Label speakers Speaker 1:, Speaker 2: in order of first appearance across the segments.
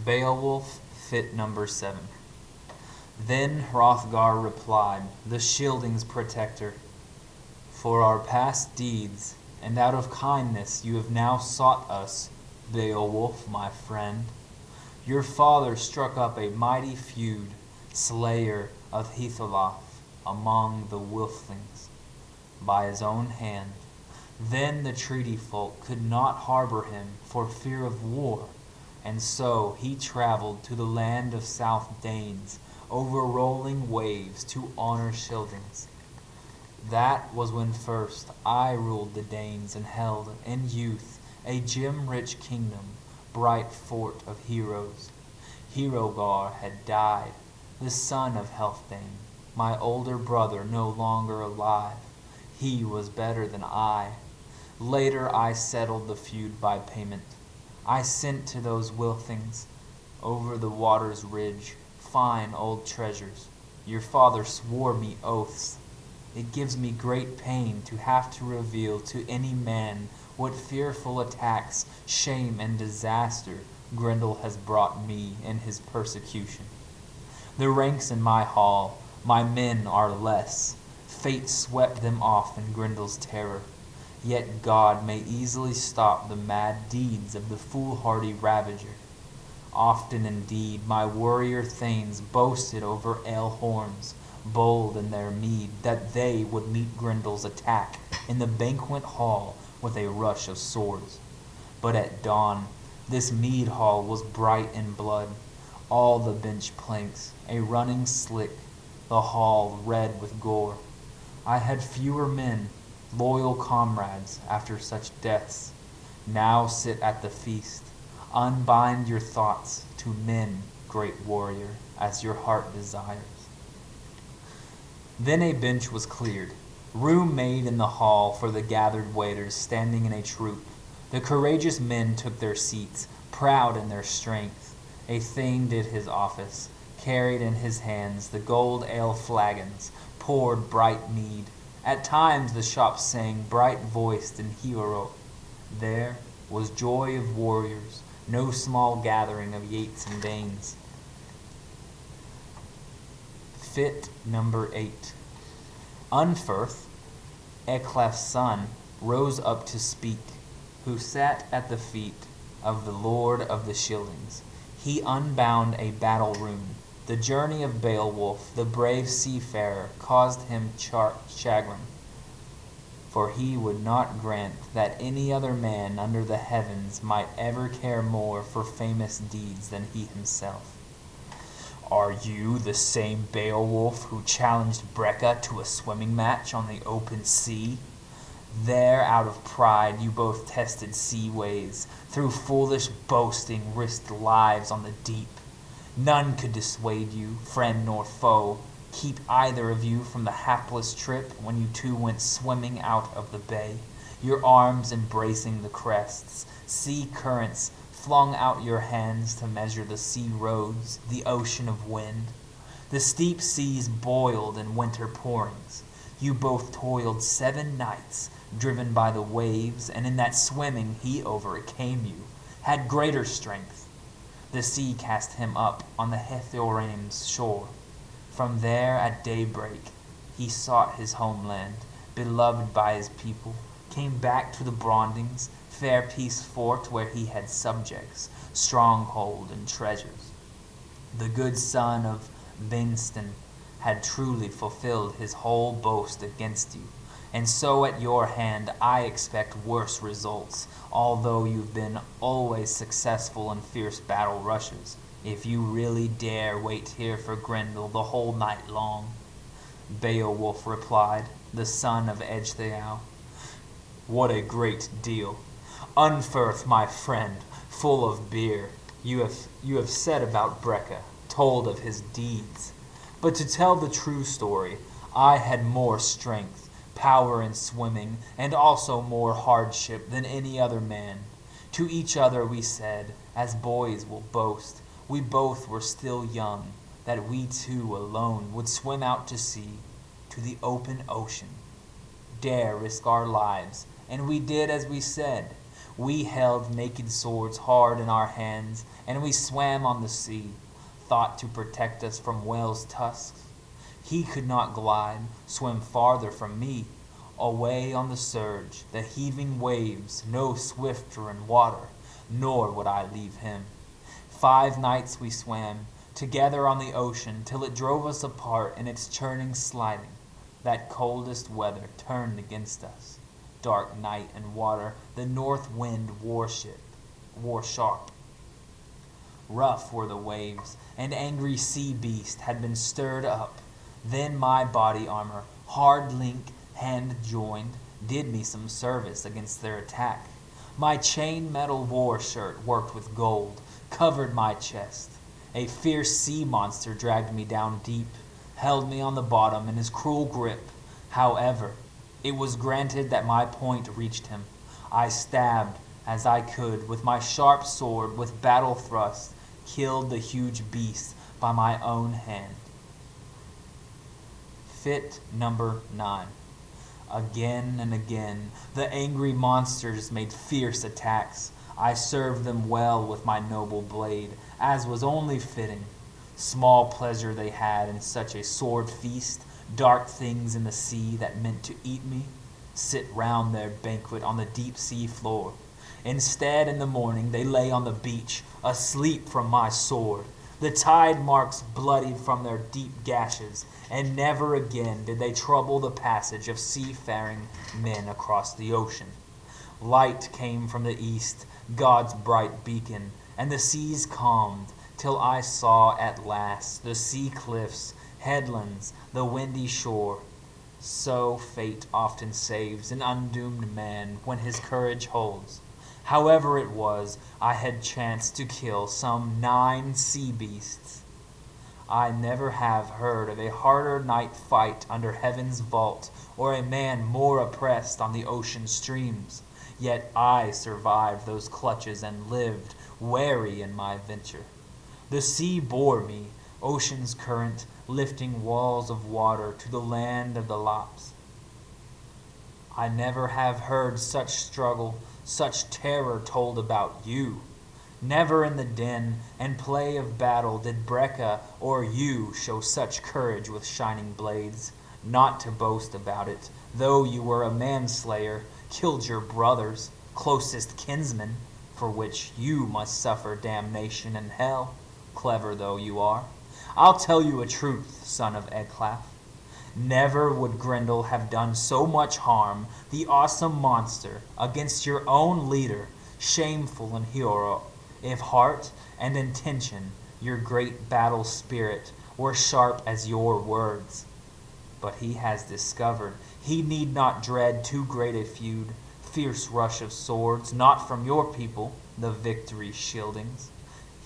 Speaker 1: Beowulf Fitt VII. Then Hrothgar replied, the Shielding's protector, for our past deeds, and out of kindness you have now sought us, Beowulf, my friend. Your father struck up a mighty feud, slayer of Hethelolf, among the Wylfings, by his own hand. Then the treaty folk could not harbor him for fear of war, and so he traveled to the land of South Danes over rolling waves to honor Shieldings. That was when first I ruled the Danes and held, in youth, a gem-rich kingdom, bright fort of heroes. Hrothgar had died, the son of Healfdene, my older brother no longer alive. He was better than I. Later I settled the feud by payment. I sent to those Wylfings, over the water's ridge, fine old treasures. Your father swore me oaths. It gives me great pain to have to reveal to any man what fearful attacks, shame, and disaster Grendel has brought me in his persecution. The ranks in my hall, my men are less. Fate swept them off in Grendel's terror. Yet God may easily stop the mad deeds of the foolhardy ravager. Often indeed my warrior thanes boasted over ale horns, bold in their mead, that they would meet Grendel's attack in the banquet hall with a rush of swords. But at dawn this mead hall was bright in blood, all the bench planks a running slick, the hall red with gore. I had fewer men, loyal comrades, after such deaths. Now sit at the feast, unbind your thoughts to men, great warrior, as your heart desires. Then a bench was cleared, room made in the hall for the gathered waiters standing in a troop. The courageous men took their seats, proud in their strength. A thane did his office, carried in his hands the gold ale flagons, poured bright mead. At times the shop sang, bright-voiced and hero. There was joy of warriors, no small gathering of Yeats and Danes. Fit number 8. Unferth, Ecglaf's son, rose up to speak, who sat at the feet of the Lord of the Shieldings. He unbound a battle rune. The journey of Beowulf, the brave seafarer, caused him chagrin, for he would not grant that any other man under the heavens might ever care more for famous deeds than he himself. Are you the same Beowulf who challenged Breca to a swimming match on the open sea? There, out of pride, you both tested sea ways, through foolish boasting risked lives on the deep. None could dissuade you, friend nor foe, keep either of you from the hapless trip when you two went swimming out of the bay, your arms embracing the crests. Sea currents flung out your hands to measure the sea roads, the ocean of wind. The steep seas boiled in winter pourings. You both toiled 7 nights, driven by the waves, and in that swimming he overcame you, had greater strength. The sea cast him up on the Hethoram's shore. From there at daybreak he sought his homeland, beloved by his people, came back to the Brondings, fair peace fort where he had subjects, stronghold and treasures. The good son of Benston had truly fulfilled his whole boast against you, and so at your hand I expect worse results, although you've been always successful in fierce battle rushes, if you really dare wait here for Grendel the whole night long. Beowulf replied, the son of Ecgtheow. What a great deal. Unferth, my friend, full of beer, you have said about Breca, told of his deeds. But to tell the true story, I had more strength, power in swimming, and also more hardship than any other man. To each other we said, as boys will boast, we both were still young, that we two alone would swim out to sea, to the open ocean, dare risk our lives, and we did as we said. We held naked swords hard in our hands, and we swam on the sea, thought to protect us from whales' tusks. He could not glide, swim farther from me, away on the surge, the heaving waves, no swifter in water, nor would I leave him. 5 nights we swam together on the ocean, till it drove us apart in its churning sliding. That coldest weather turned against us. Dark night and water, the north wind wore sharp. Rough were the waves, and angry sea beast had been stirred up. Then my body armor, hard link, hand joined, did me some service against their attack. My chain metal war shirt worked with gold covered my chest. A fierce sea monster dragged me down deep, held me on the bottom in his cruel grip. However, it was granted that my point reached him. I stabbed as I could with my sharp sword, with battle thrust, killed the huge beast by my own hand. Fit number 9. Again and again, the angry monsters made fierce attacks. I served them well with my noble blade, as was only fitting. Small pleasure they had in such a sword feast, dark things in the sea that meant to eat me, sit round their banquet on the deep sea floor. Instead, in the morning, they lay on the beach, asleep from my sword. The tide marks bloodied from their deep gashes, and never again did they trouble the passage of seafaring men across the ocean. Light came from the east, God's bright beacon, and the seas calmed, till I saw at last the sea cliffs, headlands, the windy shore. So fate often saves an undoomed man when his courage holds. However it was, I had chanced to kill some 9 sea beasts. I never have heard of a harder night fight under heaven's vault, or a man more oppressed on the ocean streams. Yet I survived those clutches and lived, wary in my venture. The sea bore me, ocean's current, lifting walls of water to the land of the lops. I never have heard such struggle, such terror told about you. Never in the din and play of battle did Breca or you show such courage with shining blades. Not to boast about it, though you were a manslayer, killed your brothers, closest kinsmen, for which you must suffer damnation and hell, clever though you are. I'll tell you a truth, son of Ecglaf. Never would Grendel have done so much harm, the awesome monster, against your own leader, shameful and hero, if heart and intention, your great battle spirit, were sharp as your words. But he has discovered he need not dread too great a feud, fierce rush of swords, not from your people, the victory shieldings.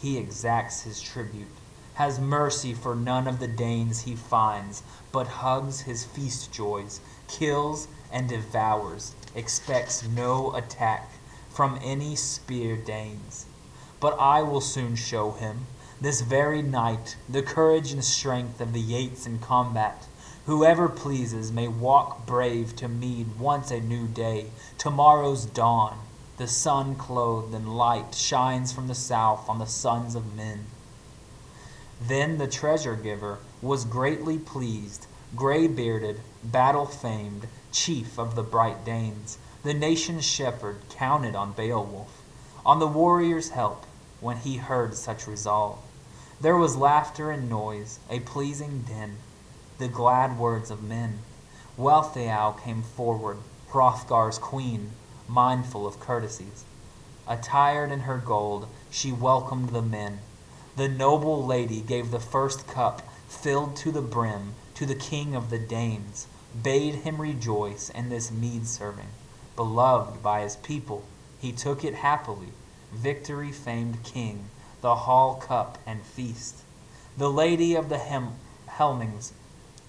Speaker 1: He exacts his tribute, has mercy for none of the Danes he finds, but hugs his feast joys, kills and devours, expects no attack from any spear Danes. But I will soon show him, this very night, the courage and strength of the Yeats in combat. Whoever pleases may walk brave to meet once a new day, tomorrow's dawn. The sun clothed in light shines from the south on the sons of men. Then the treasure giver was greatly pleased, gray-bearded, battle-famed, chief of the bright Danes. The nation's shepherd counted on Beowulf, on the warrior's help, when he heard such resolve. There was laughter and noise, a pleasing din, the glad words of men. Wealhtheow came forward, Hrothgar's queen, mindful of courtesies. Attired in her gold, she welcomed the men. The noble lady gave the first cup, filled to the brim, to the king of the Danes, bade him rejoice in this mead-serving. Beloved by his people, he took it happily, victory-famed king, the hall cup and feast. The lady of the Helmings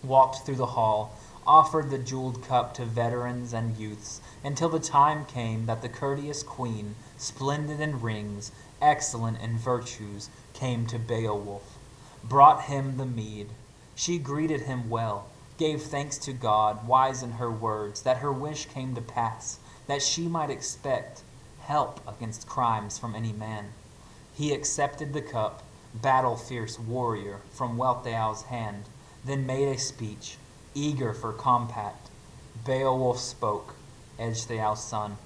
Speaker 1: walked through the hall, offered the jeweled cup to veterans and youths, until the time came that the courteous queen, splendid in rings, excellent in virtues, came to Beowulf, brought him the mead. She greeted him well, gave thanks to God, wise in her words, that her wish came to pass, that she might expect help against crimes from any man. He accepted the cup, battle-fierce warrior, from Wealhtheow's hand, then made a speech, eager for compact. Beowulf spoke, Ecgtheow's son.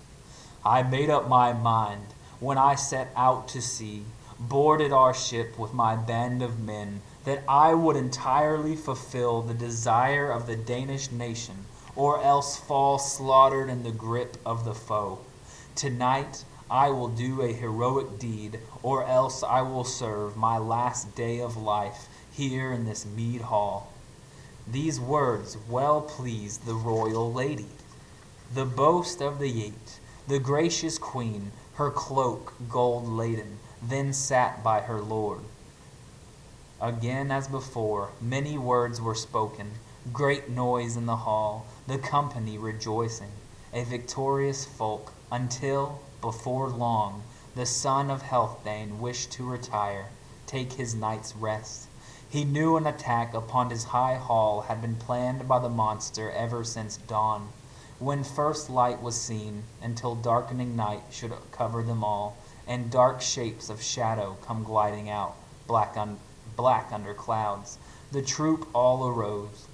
Speaker 1: I made up my mind when I set out to sea, boarded our ship with my band of men, that I would entirely fulfill the desire of the Danish nation, or else fall slaughtered in the grip of the foe. Tonight I will do a heroic deed, or else I will serve my last day of life here in this mead hall. These words well pleased the royal lady. The boast of the Geat, the gracious queen, her cloak gold laden, then sat by her lord. Again as before, many words were spoken, great noise in the hall, the company rejoicing, a victorious folk, until, before long, the son of Healfdene wished to retire, take his night's rest. He knew an attack upon his high hall had been planned by the monster ever since dawn, when first light was seen, until darkening night should cover them all, and dark shapes of shadow come gliding out, black under clouds. The troop all arose.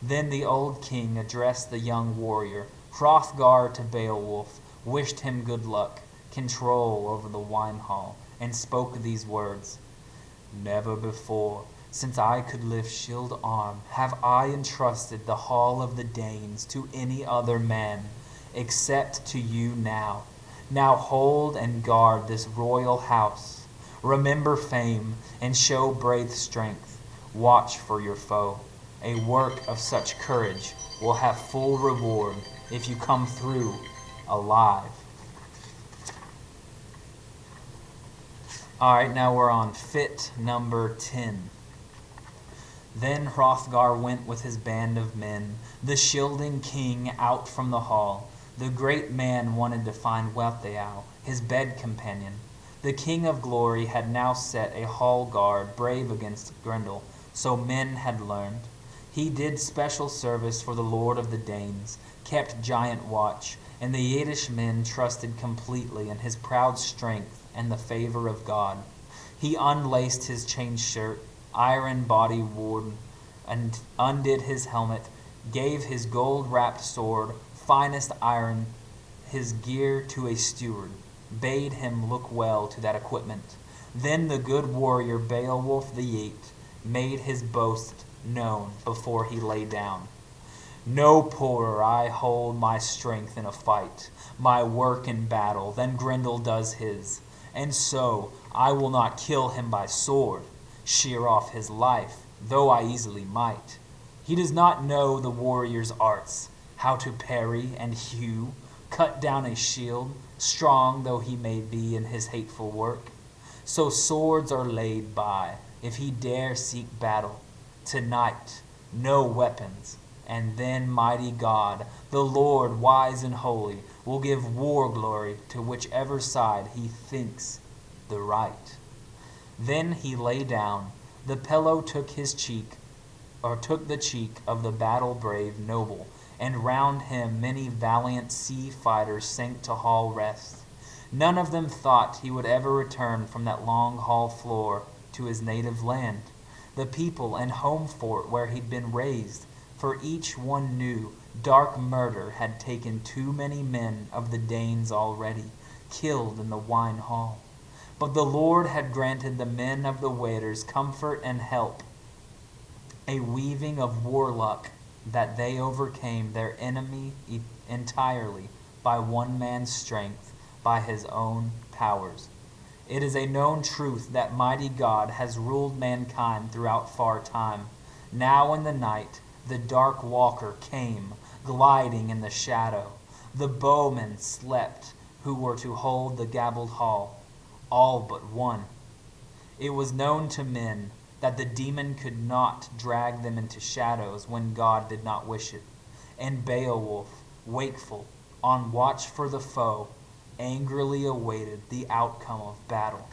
Speaker 1: Then the old king addressed the young warrior, Hrothgar to Beowulf, wished him good luck, control over the wine hall, and spoke these words. Never before, since I could lift shield arm, have I entrusted the hall of the Danes to any other man, except to you now. Now hold and guard this royal house. Remember fame, and show brave strength. Watch for your foe. A work of such courage will have full reward if you come through alive. All right, now we're on fit number 10. Then Hrothgar went with his band of men, the shielding king out from the hall. The great man wanted to find Wealhtheow, his bed companion. The king of glory had now set a hall guard brave against Grendel, so men had learned. He did special service for the lord of the Danes, kept giant watch, and the Yiddish men trusted completely in his proud strength and the favor of God. He unlaced his chain shirt, iron body worn, and undid his helmet, gave his gold-wrapped sword, finest iron, his gear to a steward, bade him look well to that equipment. Then the good warrior Beowulf the Geat made his boast known before he lay down. No poorer I hold my strength in a fight, my work in battle, than Grendel does his, and so I will not kill him by sword, shear off his life, though I easily might. He does not know the warrior's arts, how to parry and hew, cut down a shield, strong though he may be in his hateful work. So swords are laid by, if he dare seek battle. Tonight, no weapons, and then mighty God, the Lord wise and holy, will give war glory to whichever side he thinks the right. Then he lay down. The pillow took the cheek of the battle-brave noble, and round him many valiant sea fighters sank to hall rest. None of them thought he would ever return from that long hall floor to his native land, the people and home fort where he'd been raised, for each one knew dark murder had taken too many men of the Danes already, killed in the wine hall. But the Lord had granted the men of the Weders comfort and help, a weaving of warluck, that they overcame their enemy entirely by one man's strength, by his own powers. It is a known truth that mighty God has ruled mankind throughout far time. Now in the night, the dark walker came, gliding in the shadow. The bowmen slept, who were to hold the gabbled hall, all but one. It was known to men that the demon could not drag them into shadows when God did not wish it. And Beowulf, wakeful, on watch for the foe, angrily awaited the outcome of battle.